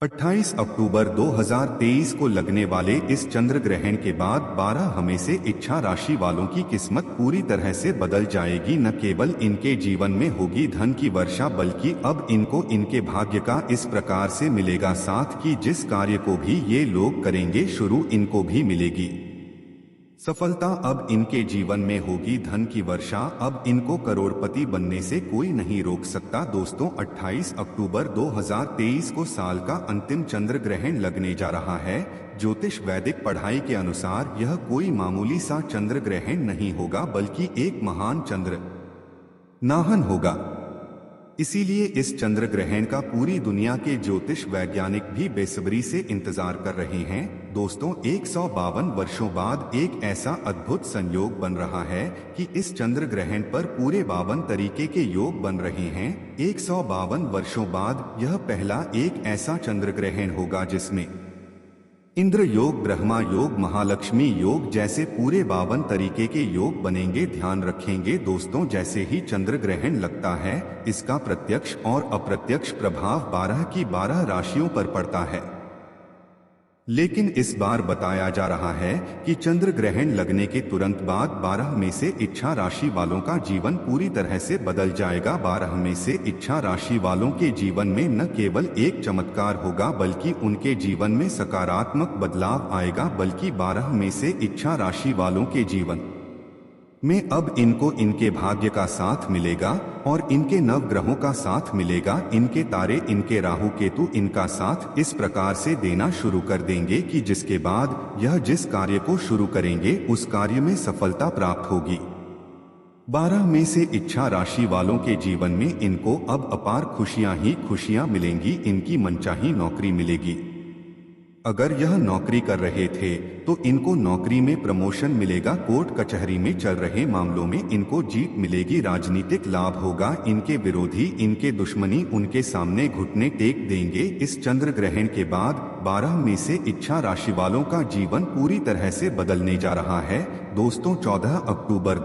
28 अक्टूबर 2023 को लगने वाले इस चंद्र ग्रहण के बाद 12 हमें से इच्छा राशि वालों की किस्मत पूरी तरह से बदल जाएगी। न केवल इनके जीवन में होगी धन की वर्षा, बल्कि अब इनको इनके भाग्य का इस प्रकार से मिलेगा साथ कि जिस कार्य को भी ये लोग करेंगे शुरू इनको भी मिलेगी सफलता। अब इनके जीवन में होगी धन की वर्षा, अब इनको करोड़पति बनने से कोई नहीं रोक सकता। दोस्तों, 28 अक्टूबर 2023 को साल का अंतिम चंद्र ग्रहण लगने जा रहा है। ज्योतिष वैदिक पढ़ाई के अनुसार यह कोई मामूली सा चंद्र ग्रहण नहीं होगा, बल्कि एक महान चंद्र नाहन होगा। इसीलिए इस चंद्र ग्रहण का पूरी दुनिया के ज्योतिष वैज्ञानिक भी बेसब्री से इंतजार कर रहे हैं। दोस्तों, 152 वर्षों बाद एक ऐसा अद्भुत संयोग बन रहा है कि इस चंद्र ग्रहण पर पूरे 52 तरीके के योग बन रहे हैं। 152 वर्षों बाद यह पहला एक ऐसा चंद्र ग्रहण होगा जिसमें इंद्र योग, ब्रह्मा योग, महालक्ष्मी योग जैसे पूरे 52 तरीके के योग बनेंगे। ध्यान रखेंगे दोस्तों, जैसे ही चंद्र ग्रहण लगता है इसका प्रत्यक्ष और अप्रत्यक्ष प्रभाव 12 की 12 राशियों पर पड़ता है। लेकिन इस बार बताया जा रहा है कि चंद्र ग्रहण लगने के तुरंत बाद 12 में से इच्छा राशि वालों का जीवन पूरी तरह से बदल जाएगा। 12 में से इच्छा राशि वालों के जीवन में न केवल एक चमत्कार होगा, बल्कि उनके जीवन में सकारात्मक बदलाव आएगा। बल्कि 12 में से इच्छा राशि वालों के जीवन में अब इनको इनके भाग्य का साथ मिलेगा और इनके नवग्रहों का साथ मिलेगा। इनके तारे, इनके राहु केतु इनका साथ इस प्रकार से देना शुरू कर देंगे कि जिसके बाद यह जिस कार्य को शुरू करेंगे उस कार्य में सफलता प्राप्त होगी। 12 में से इच्छा राशि वालों के जीवन में इनको अब अपार खुशियां ही खुशियां मिलेंगी। इनकी मनचाही नौकरी मिलेगी। अगर यह नौकरी कर रहे थे तो इनको नौकरी में प्रमोशन मिलेगा। कोर्ट कचहरी में चल रहे मामलों में इनको जीत मिलेगी। राजनीतिक लाभ होगा। इनके विरोधी, इनके दुश्मनी उनके सामने घुटने टेक देंगे। इस चंद्र ग्रहण के बाद 12 में से इच्छा राशि वालों का जीवन पूरी तरह से बदलने जा रहा है। दोस्तों, 14 अक्टूबर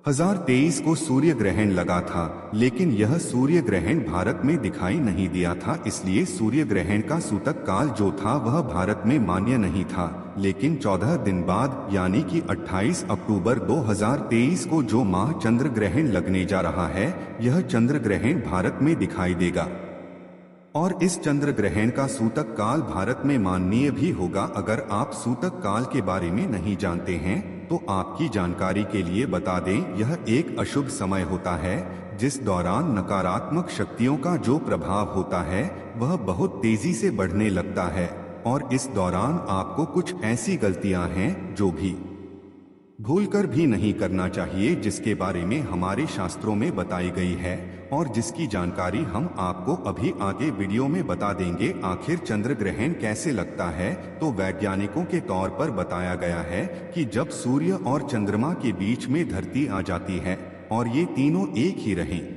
2023 को सूर्य ग्रहण लगा था, लेकिन यह सूर्य ग्रहण भारत में दिखाई नहीं दिया था। इसलिए सूर्य ग्रहण का सूतक काल जो था वह भारत में मान्य नहीं था। लेकिन 14 दिन बाद यानी कि 28 अक्टूबर 2023 को जो माह चंद्र ग्रहण लगने जा रहा है, यह चंद्र ग्रहण भारत में दिखाई देगा और इस चंद्र ग्रहण का सूतक काल भारत में माननीय भी होगा। अगर आप सूतक काल के बारे में नहीं जानते हैं तो आपकी जानकारी के लिए बता दें, यह एक अशुभ समय होता है जिस दौरान नकारात्मक शक्तियों का जो प्रभाव होता है वह बहुत तेजी से बढ़ने लगता है और इस दौरान आपको कुछ ऐसी गलतियां हैं जो भी भूलकर भी नहीं करना चाहिए, जिसके बारे में हमारे शास्त्रों में बताई गई है और जिसकी जानकारी हम आपको अभी आगे वीडियो में बता देंगे। आखिर चंद्र ग्रहण कैसे लगता है, तो वैज्ञानिकों के तौर पर बताया गया है कि जब सूर्य और चंद्रमा के बीच में धरती आ जाती है और ये तीनों एक ही रहें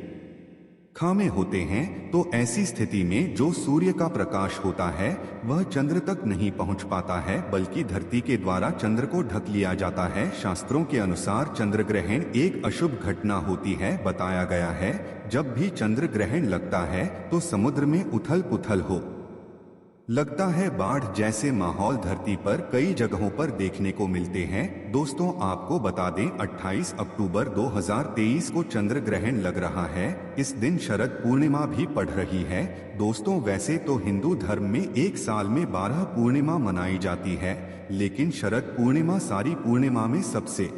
खामे होते हैं, तो ऐसी स्थिति में जो सूर्य का प्रकाश होता है वह चंद्र तक नहीं पहुंच पाता है, बल्कि धरती के द्वारा चंद्र को ढक लिया जाता है। शास्त्रों के अनुसार चंद्र ग्रहण एक अशुभ घटना होती है। बताया गया है जब भी चंद्र ग्रहण लगता है तो समुद्र में उथल पुथल हो लगता है। बाढ़ जैसे माहौल धरती पर कई जगहों पर देखने को मिलते हैं। दोस्तों, आपको बता दें 28 अक्टूबर 2023 को चंद्र ग्रहण लग रहा है। इस दिन शरद पूर्णिमा भी पड़ रही है। दोस्तों, वैसे तो हिंदू धर्म में एक साल में 12 पूर्णिमा मनाई जाती है, लेकिन शरद पूर्णिमा सारी पूर्णिमा में सबसे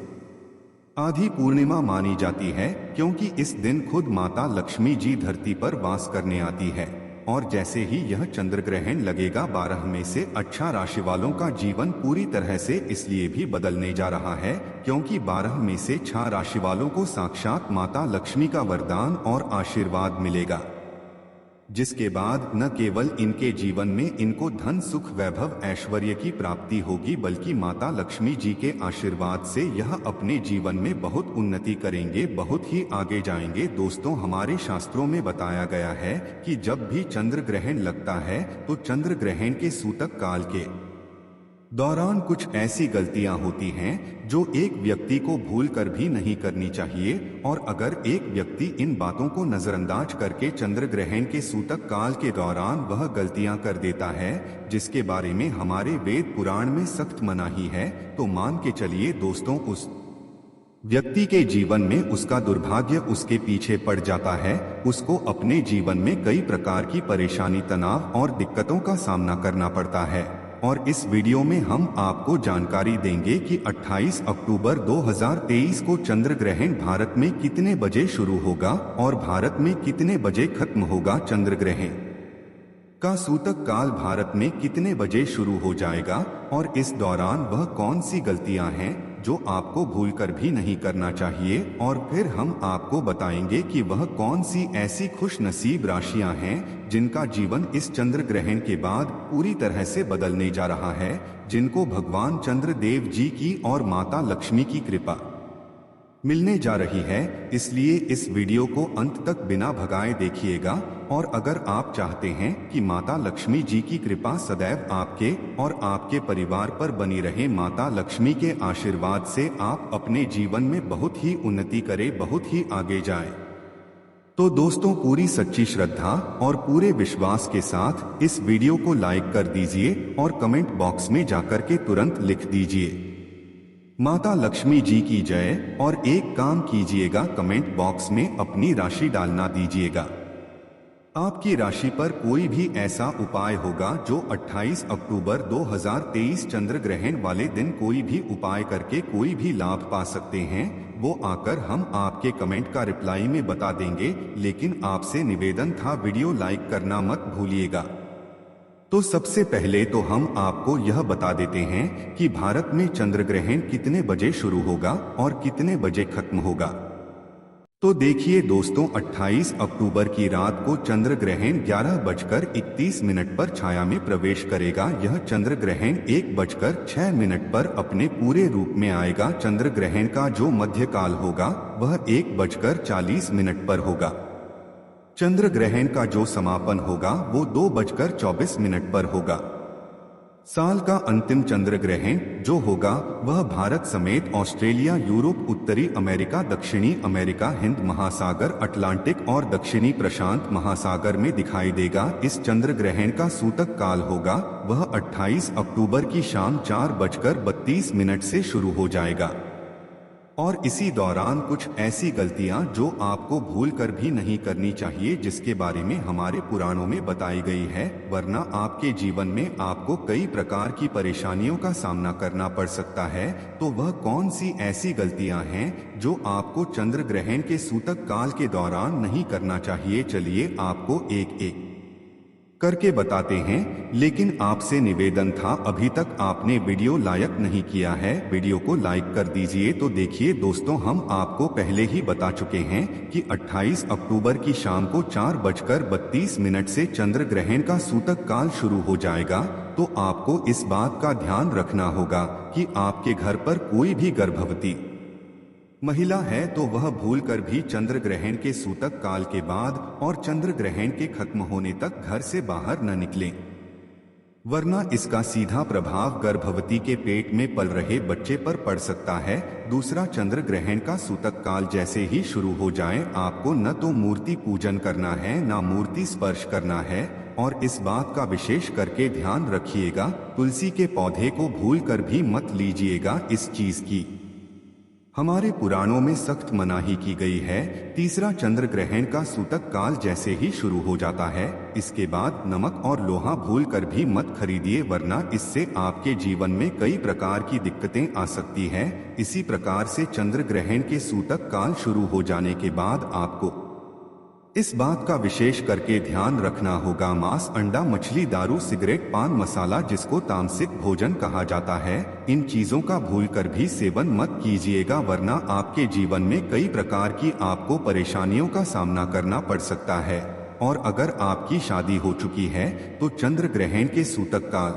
आधी पूर्णिमा मानी जाती है, क्योंकि इस दिन खुद माता लक्ष्मी जी धरती पर वास करने आती है। और जैसे ही यह चंद्र ग्रहण लगेगा, 12 में से अच्छा राशि वालों का जीवन पूरी तरह से इसलिए भी बदलने जा रहा है क्योंकि 12 में से 6 राशि वालों को साक्षात माता लक्ष्मी का वरदान और आशीर्वाद मिलेगा, जिसके बाद न केवल इनके जीवन में इनको धन, सुख, वैभव, ऐश्वर्य की प्राप्ति होगी, बल्कि माता लक्ष्मी जी के आशीर्वाद से यह अपने जीवन में बहुत उन्नति करेंगे, बहुत ही आगे जाएंगे। दोस्तों, हमारे शास्त्रों में बताया गया है कि जब भी चंद्र ग्रहण लगता है तो चंद्र ग्रहण के सूतक काल के दौरान कुछ ऐसी गलतियां होती हैं जो एक व्यक्ति को भूल कर भी नहीं करनी चाहिए, और अगर एक व्यक्ति इन बातों को नजरअंदाज करके चंद्र ग्रहण के सूतक काल के दौरान वह गलतियां कर देता है जिसके बारे में हमारे वेद पुराण में सख्त मनाही है, तो मान के चलिए दोस्तों, उस व्यक्ति के जीवन में उसका दुर्भाग्य उसके पीछे पड़ जाता है। उसको अपने जीवन में कई प्रकार की परेशानी, तनाव और दिक्कतों का सामना करना पड़ता है। और इस वीडियो में हम आपको जानकारी देंगे कि 28 अक्टूबर 2023 को चंद्र ग्रहण भारत में कितने बजे शुरू होगा और भारत में कितने बजे खत्म होगा। चंद्र ग्रहण का सूतक काल भारत में कितने बजे शुरू हो जाएगा और इस दौरान वह कौन सी गलतियां हैं जो आपको भूलकर भी नहीं करना चाहिए, और फिर हम आपको बताएंगे कि वह कौन सी ऐसी खुश नसीब राशियां हैं जिनका जीवन इस चंद्र ग्रहण के बाद पूरी तरह से बदलने जा रहा है, जिनको भगवान चंद्र देव जी की और माता लक्ष्मी की कृपा मिलने जा रही है। इसलिए इस वीडियो को अंत तक बिना भगाए देखिएगा। और अगर आप चाहते हैं कि माता लक्ष्मी जी की कृपा सदैव आपके और आपके परिवार पर बनी रहे, माता लक्ष्मी के आशीर्वाद से आप अपने जीवन में बहुत ही उन्नति करें, बहुत ही आगे जाएं, तो दोस्तों पूरी सच्ची श्रद्धा और पूरे विश्वास के साथ इस वीडियो को लाइक कर दीजिए और कमेंट बॉक्स में जाकर के तुरंत लिख दीजिए माता लक्ष्मी जी की जय, और एक काम कीजिएगा, कमेंट बॉक्स में अपनी राशि डालना दीजिएगा। आपकी राशि पर कोई भी ऐसा उपाय होगा जो 28 अक्टूबर 2023 चंद्र ग्रहण वाले दिन कोई भी उपाय करके कोई भी लाभ पा सकते हैं, वो आकर हम आपके कमेंट का रिप्लाई में बता देंगे। लेकिन आपसे निवेदन था, वीडियो लाइक करना मत भूलिएगा। तो सबसे पहले तो हम आपको यह बता देते हैं कि भारत में चंद्र ग्रहण कितने बजे शुरू होगा और कितने बजे खत्म होगा। तो देखिए दोस्तों, 28 अक्टूबर की रात को चंद्र ग्रहण 11:31 पर छाया में प्रवेश करेगा। यह चंद्र ग्रहण 1:06 पर अपने पूरे रूप में आएगा। चंद्र ग्रहण का जो मध्य काल होगा वह 1:40 पर होगा। चंद्र ग्रहण का जो समापन होगा वो 2:24 पर होगा। साल का अंतिम चंद्र ग्रहण जो होगा वह भारत समेत ऑस्ट्रेलिया, यूरोप, उत्तरी अमेरिका, दक्षिणी अमेरिका, हिंद महासागर, अटलांटिक और दक्षिणी प्रशांत महासागर में दिखाई देगा। इस चंद्र ग्रहण का सूतक काल होगा वह 28 अक्टूबर की शाम 4:32 से शुरू हो जाएगा। और इसी दौरान कुछ ऐसी गलतियां जो आपको भूल कर भी नहीं करनी चाहिए, जिसके बारे में हमारे पुराणों में बताई गई है, वरना आपके जीवन में आपको कई प्रकार की परेशानियों का सामना करना पड़ सकता है। तो वह कौन सी ऐसी गलतियां हैं जो आपको चंद्र ग्रहण के सूतक काल के दौरान नहीं करना चाहिए, चलिए आपको एक एक करके बताते हैं। लेकिन आपसे निवेदन था, अभी तक आपने वीडियो लाइक नहीं किया है, वीडियो को लाइक कर दीजिए। तो देखिए दोस्तों, हम आपको पहले ही बता चुके हैं कि 28 अक्टूबर की शाम को 4:32 से चंद्र ग्रहण का सूतक काल शुरू हो जाएगा। तो आपको इस बात का ध्यान रखना होगा कि आपके घर पर कोई भी गर्भवती महिला है तो वह भूलकर भी चंद्र ग्रहण के सूतक काल के बाद और चंद्र ग्रहण के खत्म होने तक घर से बाहर न निकलें, वरना इसका सीधा प्रभाव गर्भवती के पेट में पल रहे बच्चे पर पड़ सकता है। दूसरा, चंद्र ग्रहण का सूतक काल जैसे ही शुरू हो जाए, आपको न तो मूर्ति पूजन करना है न मूर्ति स्पर्श करना है। और इस बात का विशेष करके ध्यान रखिएगा, तुलसी के पौधे को भूलकर भी मत लीजिएगा। इस चीज की हमारे पुराणों में सख्त मनाही की गई है। तीसरा, चंद्र ग्रहण का सूतक काल जैसे ही शुरू हो जाता है, इसके बाद नमक और लोहा भूलकर भी मत खरीदिए, वरना इससे आपके जीवन में कई प्रकार की दिक्कतें आ सकती हैं। इसी प्रकार से चंद्र ग्रहण के सूतक काल शुरू हो जाने के बाद आपको इस बात का विशेष करके ध्यान रखना होगा, मांस, अंडा, मछली, दारू, सिगरेट, पान मसाला, जिसको तामसिक भोजन कहा जाता है, इन चीजों का भूलकर भी सेवन मत कीजिएगा, वरना आपके जीवन में कई प्रकार की आपको परेशानियों का सामना करना पड़ सकता है। और अगर आपकी शादी हो चुकी है तो चंद्र ग्रहण के सूतक काल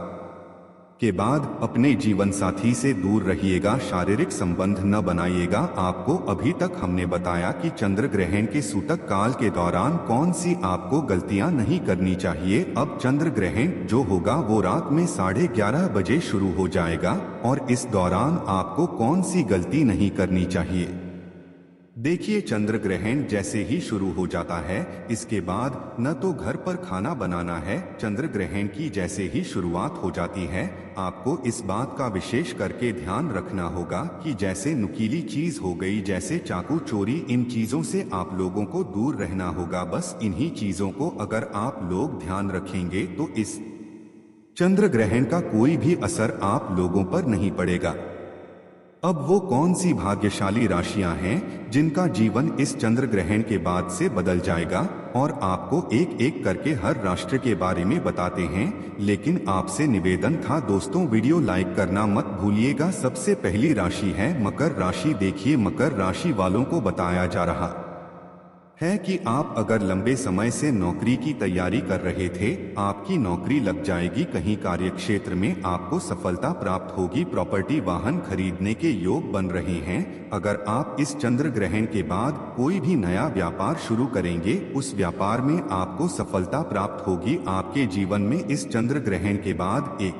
के बाद अपने जीवन साथी से दूर रहिएगा, शारीरिक संबंध न बनाइएगा। आपको अभी तक हमने बताया कि चंद्र ग्रहण के सूतक काल के दौरान कौन सी आपको गलतियां नहीं करनी चाहिए। अब चंद्र ग्रहण जो होगा वो रात में 11:30 बजे शुरू हो जाएगा और इस दौरान आपको कौन सी गलती नहीं करनी चाहिए। देखिए, चंद्र ग्रहण जैसे ही शुरू हो जाता है इसके बाद न तो घर पर खाना बनाना है। चंद्र ग्रहण की जैसे ही शुरुआत हो जाती है आपको इस बात का विशेष करके ध्यान रखना होगा कि जैसे नुकीली चीज हो गई, जैसे चाकू, चोरी, इन चीजों से आप लोगों को दूर रहना होगा। बस इन्हीं चीजों को अगर आप लोग ध्यान रखेंगे तो इस चंद्र ग्रहण का कोई भी असर आप लोगों पर नहीं पड़ेगा। अब वो कौन सी भाग्यशाली राशियां हैं जिनका जीवन इस चंद्र ग्रहण के बाद से बदल जाएगा, और आपको एक एक करके हर राष्ट्र के बारे में बताते हैं। लेकिन आपसे निवेदन था दोस्तों, वीडियो लाइक करना मत भूलिएगा। सबसे पहली राशि है मकर राशि। देखिए, मकर राशि वालों को बताया जा रहा है कि आप अगर लंबे समय से नौकरी की तैयारी कर रहे थे, आपकी नौकरी लग जाएगी। कहीं कार्य क्षेत्र में आपको सफलता प्राप्त होगी। प्रॉपर्टी, वाहन खरीदने के योग बन रहे हैं। अगर आप इस चंद्र ग्रहण के बाद कोई भी नया व्यापार शुरू करेंगे, उस व्यापार में आपको सफलता प्राप्त होगी। आपके जीवन में इस चंद्र ग्रहण के बाद एक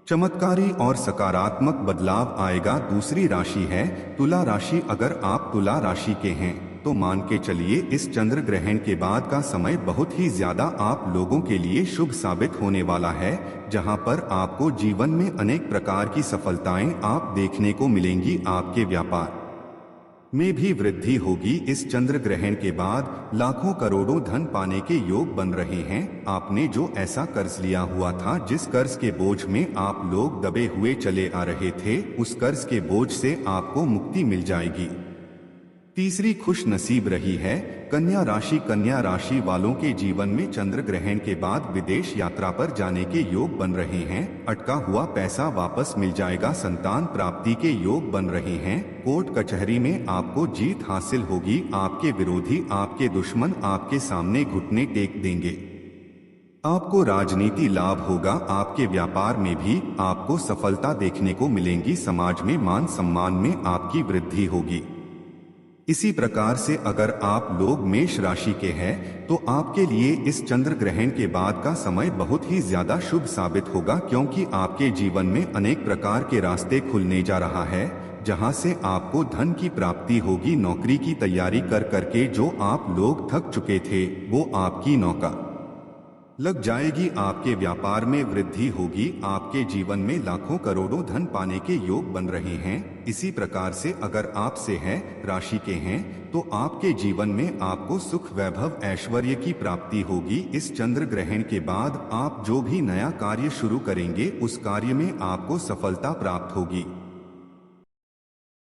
चमत्कारी और सकारात्मक बदलाव आएगा। दूसरी राशि है तुला राशि। अगर आप तुला राशि के हैं तो मान के चलिए इस चंद्र ग्रहण के बाद का समय बहुत ही ज्यादा आप लोगों के लिए शुभ साबित होने वाला है, जहां पर आपको जीवन में अनेक प्रकार की सफलताएं आप देखने को मिलेंगी। आपके व्यापार में भी वृद्धि होगी। इस चंद्र ग्रहण के बाद लाखों करोड़ों धन पाने के योग बन रहे हैं। आपने जो ऐसा कर्ज लिया हुआ था, जिस कर्ज के बोझ में आप लोग दबे हुए चले आ रहे थे, उस कर्ज के बोझ से आपको मुक्ति मिल जाएगी। तीसरी खुश नसीब रही है कन्या राशि। कन्या राशि वालों के जीवन में चंद्र ग्रहण के बाद विदेश यात्रा पर जाने के योग बन रहे हैं। अटका हुआ पैसा वापस मिल जाएगा। संतान प्राप्ति के योग बन रहे हैं। कोर्ट कचहरी में आपको जीत हासिल होगी। आपके विरोधी, आपके दुश्मन आपके सामने घुटने टेक देंगे। आपको राजनीति लाभ होगा। आपके व्यापार में भी आपको सफलता देखने को मिलेंगी। समाज में मान सम्मान में आपकी वृद्धि होगी। इसी प्रकार से अगर आप लोग मेष राशि के हैं तो आपके लिए इस चंद्र ग्रहण के बाद का समय बहुत ही ज्यादा शुभ साबित होगा, क्योंकि आपके जीवन में अनेक प्रकार के रास्ते खुलने जा रहा है, जहां से आपको धन की प्राप्ति होगी। नौकरी की तैयारी कर करके जो आप लोग थक चुके थे, वो आपकी नौका लग जाएगी। आपके व्यापार में वृद्धि होगी। आपके जीवन में लाखों करोड़ों धन पाने के योग बन रहे हैं। इसी प्रकार से अगर आप से है राशि के हैं तो आपके जीवन में आपको सुख, वैभव, ऐश्वर्य की प्राप्ति होगी। इस चंद्र ग्रहण के बाद आप जो भी नया कार्य शुरू करेंगे, उस कार्य में आपको सफलता प्राप्त होगी।